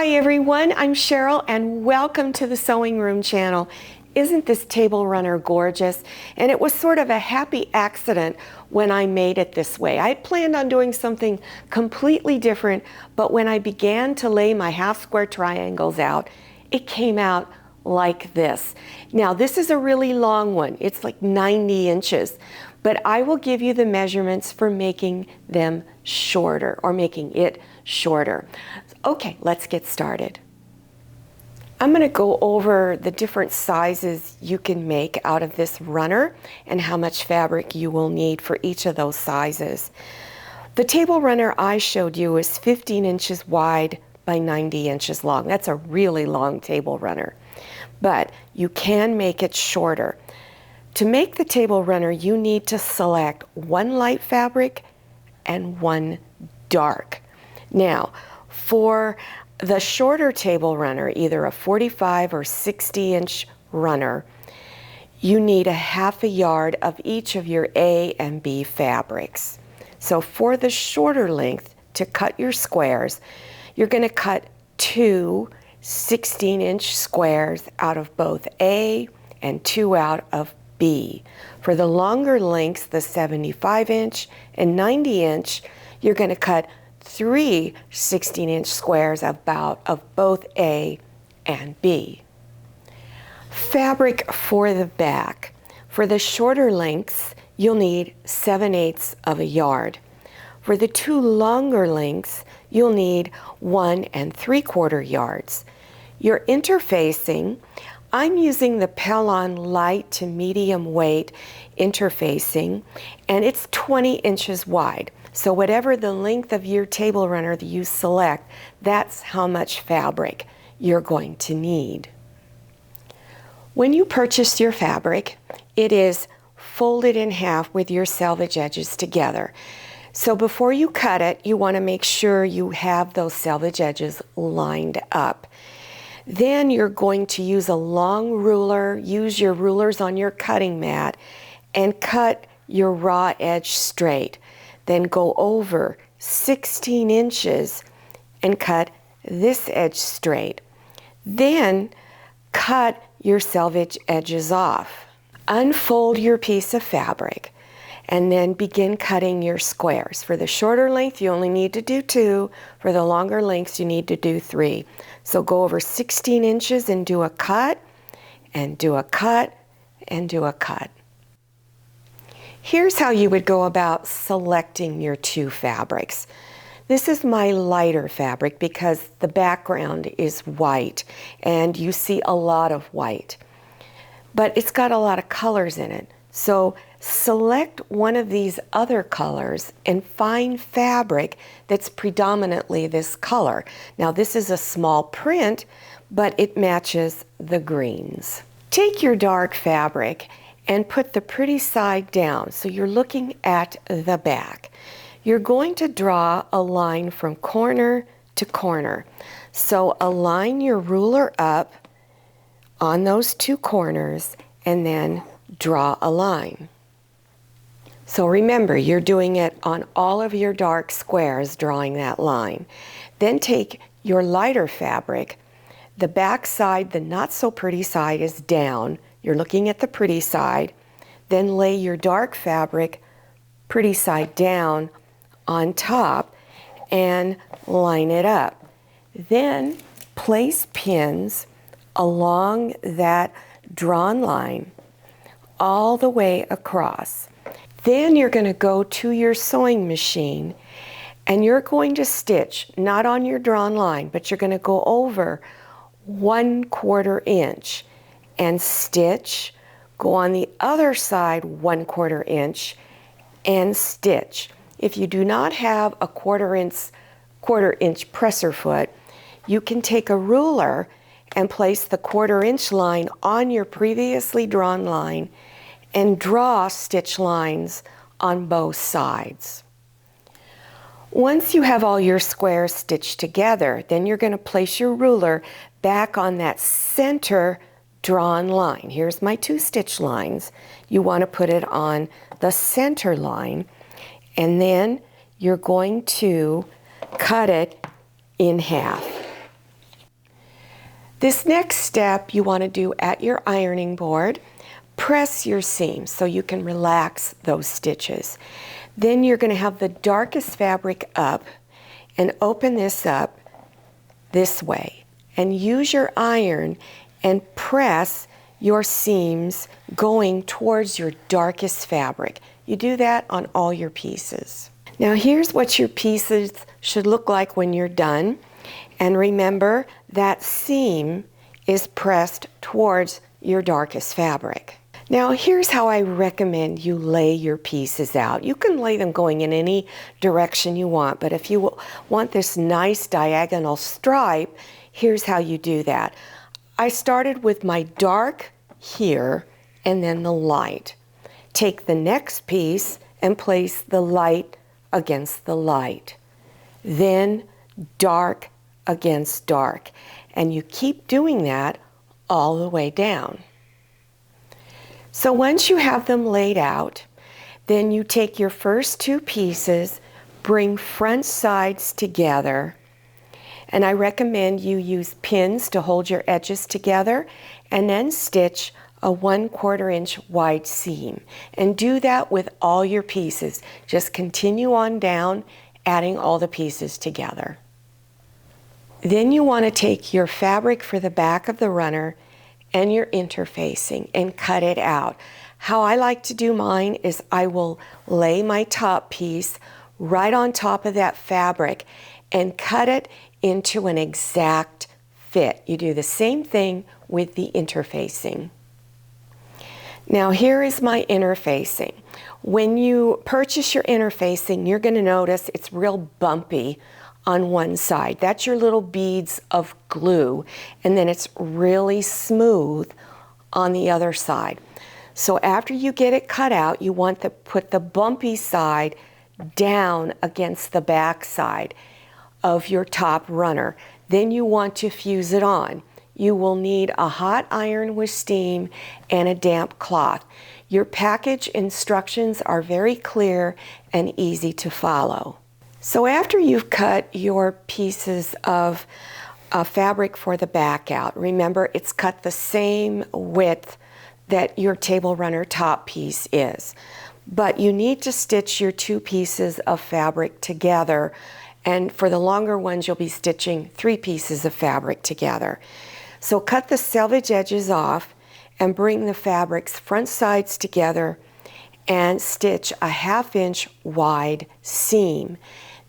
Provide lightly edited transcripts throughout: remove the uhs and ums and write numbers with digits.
Hi everyone, I'm Cheryl and welcome to the Sewing Room channel. Isn't this table runner gorgeous? And it was sort of a happy accident when I made it this way. I had planned on doing something completely different, but when I began to lay my half square triangles out, it came out like this. Now this is a really long one. It's like 90 inches, but I will give you the measurements for making them shorter or making it shorter. Okay, let's get started. I'm going to go over the different sizes you can make out of this runner and how much fabric you will need for each of those sizes. The table runner I showed you is 15 inches wide by 90 inches long. That's a really long table runner, but you can make it shorter. To make the table runner, you need to select one light fabric and one dark. Now, for the shorter table runner, either a 45 or 60 inch runner, you need a half a yard of each of your A and B fabrics. So for the shorter length, to cut your squares, you're going to cut two 16-inch squares out of both A and two out of B. For the longer lengths, the 75-inch and 90-inch, you're going to cut three 16-inch squares of both A and B. Fabric for the back. For the shorter lengths, you'll need 7/8 of a yard. For the two longer lengths, you'll need 1 3/4 yards. Your interfacing, I'm using the Pellon light to medium weight interfacing, and it's 20 inches wide. So whatever the length of your table runner that you select, that's how much fabric you're going to need. When you purchase your fabric, it is folded in half with your selvage edges together. So before you cut it, you want to make sure you have those selvage edges lined up. Then you're going to use a long ruler, use your rulers on your cutting mat, and cut your raw edge straight. Then go over 16 inches and cut this edge straight. Then cut your selvage edges off. Unfold your piece of fabric and then begin cutting your squares. For the shorter length, you only need to do 2. For the longer lengths, you need to do 3. So go over 16 inches and do a cut, and do a cut, and do a cut. Here's how you would go about selecting your two fabrics. This is my lighter fabric because the background is white and you see a lot of white, but it's got a lot of colors in it. So select one of these other colors and find fabric that's predominantly this color. Now this is a small print, but it matches the greens. Take your dark fabric and put the pretty side down, so you're looking at the back. You're going to draw a line from corner to corner. So align your ruler up on those two corners and then draw a line. So remember, you're doing it on all of your dark squares, drawing that line. Then take your lighter fabric. The back side, the not so pretty side, is down. You're looking at the pretty side. Then lay your dark fabric, pretty side down, on top and line it up. Then place pins along that drawn line all the way across. Then you're going to go to your sewing machine and you're going to stitch, not on your drawn line, but you're going to go over 1/4 inch and stitch, go on the other side 1/4 inch and stitch. If you do not have a quarter inch presser foot, you can take a ruler and place the 1/4 inch line on your previously drawn line and draw stitch lines on both sides. Once you have all your squares stitched together, then you're going to place your ruler back on that center drawn line. Here's my 2 stitch lines. You want to put it on the center line, and then you're going to cut it in half. This next step you want to do at your ironing board. Press your seams so you can relax those stitches. Then you're going to have the darkest fabric up and open this up this way and use your iron and press your seams going towards your darkest fabric. You do that on all your pieces. Now here's what your pieces should look like when you're done. And remember that seam is pressed towards your darkest fabric. Now here's how I recommend you lay your pieces out. You can lay them going in any direction you want, but if you want this nice diagonal stripe, here's how you do that. I started with my dark here and then the light. Take the next piece and place the light against the light. Then dark against dark. And you keep doing that all the way down. So once you have them laid out, then you take your first two pieces, bring front sides together, and I recommend you use pins to hold your edges together, and then stitch a 1/4 inch wide seam. And do that with all your pieces. Just continue on down, adding all the pieces together. Then you want to take your fabric for the back of the runner and your interfacing and cut it out. How I like to do mine is I will lay my top piece right on top of that fabric and cut it into an exact fit. You do the same thing with the interfacing. Now here is my interfacing. When you purchase your interfacing, you're going to notice it's real bumpy on one side. That's your little beads of glue, and then it's really smooth on the other side. So after you get it cut out, you want to put the bumpy side down against the back side of your top runner. Then you want to fuse it on. You will need a hot iron with steam and a damp cloth. Your package instructions are very clear and easy to follow. So after you've cut your pieces of fabric for the back out, remember it's cut the same width that your table runner top piece is. But you need to stitch your two pieces of fabric together, and for the longer ones you'll be stitching 3 pieces of fabric together. So cut the selvage edges off and bring the fabric's front sides together and stitch a 1/2 inch wide seam.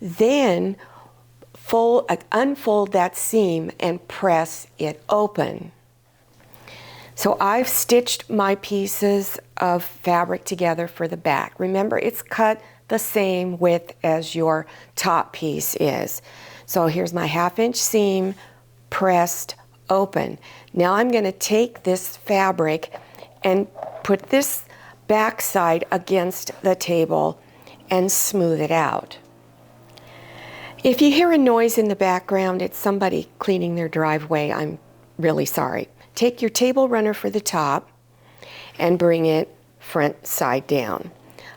Then unfold that seam and press it open. So I've stitched my pieces of fabric together for the back. Remember, it's cut the same width as your top piece is. So here's my 1/2 inch seam pressed open. Now I'm going to take this fabric and put this back side against the table and smooth it out. If you hear a noise in the background, it's somebody cleaning their driveway. I'm really sorry. Take your table runner for the top and bring it front side down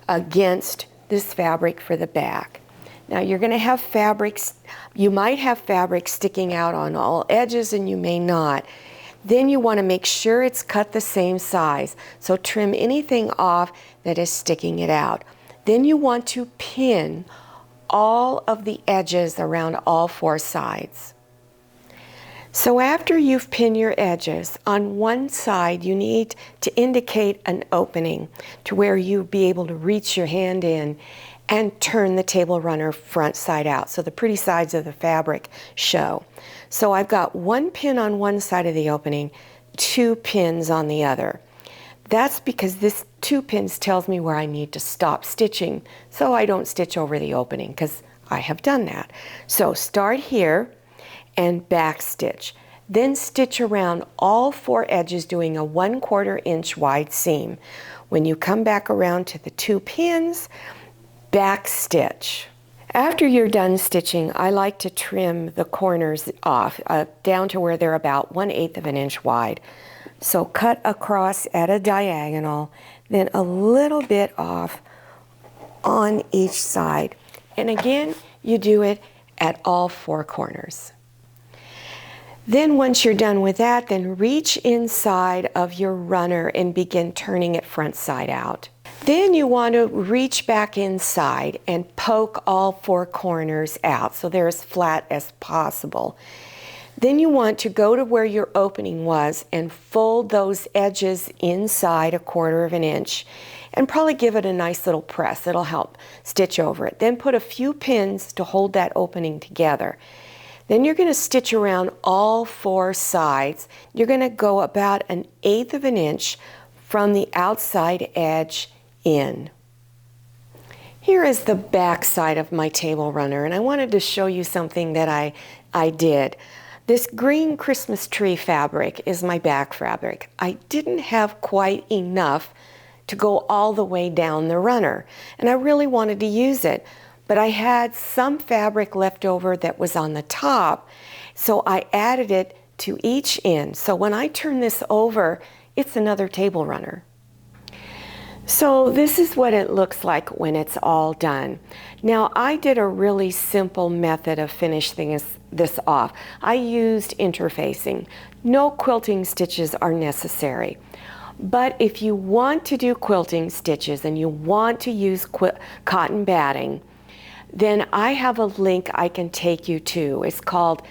against this fabric for the back. Now you're going to have fabrics, you might have fabric sticking out on all edges and you may not. Then you want to make sure it's cut the same size. So trim anything off that is sticking it out. Then you want to pin all of the edges around all 4 sides. So after you've pinned your edges, on one side you need to indicate an opening to where you'll be able to reach your hand in and turn the table runner front side out so the pretty sides of the fabric show. So I've got 1 pin on one side of the opening, 2 pins on the other. That's because this 2 pins tells me where I need to stop stitching so I don't stitch over the opening, because I have done that. So start here and back stitch. Then stitch around all 4 edges doing a 1/4 inch wide seam. When you come back around to the 2 pins, back stitch. After you're done stitching, I like to trim the corners off down to where they're about 1/8 of an inch wide. So cut across at a diagonal, then a little bit off on each side. And again, you do it at all 4 corners. Then once you're done with that, then reach inside of your runner and begin turning it front side out. Then you want to reach back inside and poke all four corners out so they're as flat as possible. Then you want to go to where your opening was and fold those edges inside 1/4 of an inch and probably give it a nice little press. It'll help stitch over it. Then put a few pins to hold that opening together. Then you're going to stitch around all four sides. You're going to go about 1/8 of an inch from the outside edge in. Here is the back side of my table runner, and I wanted to show you something that I did. This green Christmas tree fabric is my back fabric. I didn't have quite enough to go all the way down the runner, and I really wanted to use it, but I had some fabric left over that was on the top, so I added it to each end. So when I turn this over, it's another table runner. So this is what it looks like when it's all done. Now I did a really simple method of finishing this off. I used interfacing. No quilting stitches are necessary. But if you want to do quilting stitches and you want to use cotton batting, then I have a link I can take you to. It's called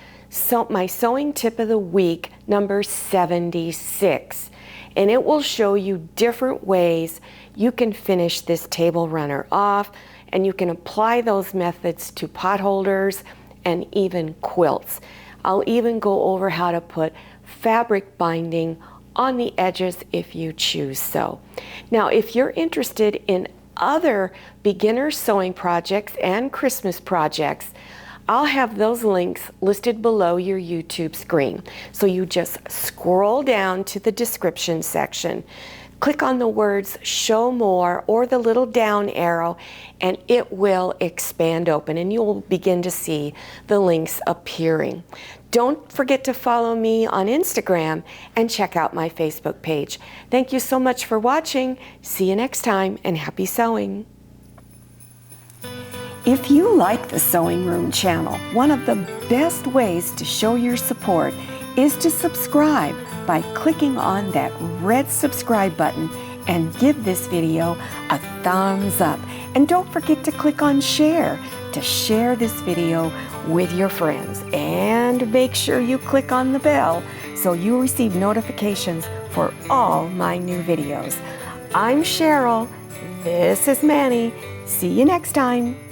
my Sewing Tip of the Week, number 76. And it will show you different ways you can finish this table runner off, and you can apply those methods to pot holders and even quilts. I'll even go over how to put fabric binding on the edges if you choose so. Now, if you're interested in other beginner sewing projects and Christmas projects, I'll have those links listed below your YouTube screen. So you just scroll down to the description section, click on the words show more or the little down arrow, and it will expand open and you will begin to see the links appearing. Don't forget to follow me on Instagram and check out my Facebook page. Thank you so much for watching. See you next time, and happy sewing. If you like the Sewing Room channel, one of the best ways to show your support is to subscribe by clicking on that red subscribe button and give this video a thumbs up. And don't forget to click on share to share this video with your friends. And make sure you click on the bell so you receive notifications for all my new videos. I'm Cheryl. This is Manny. See you next time.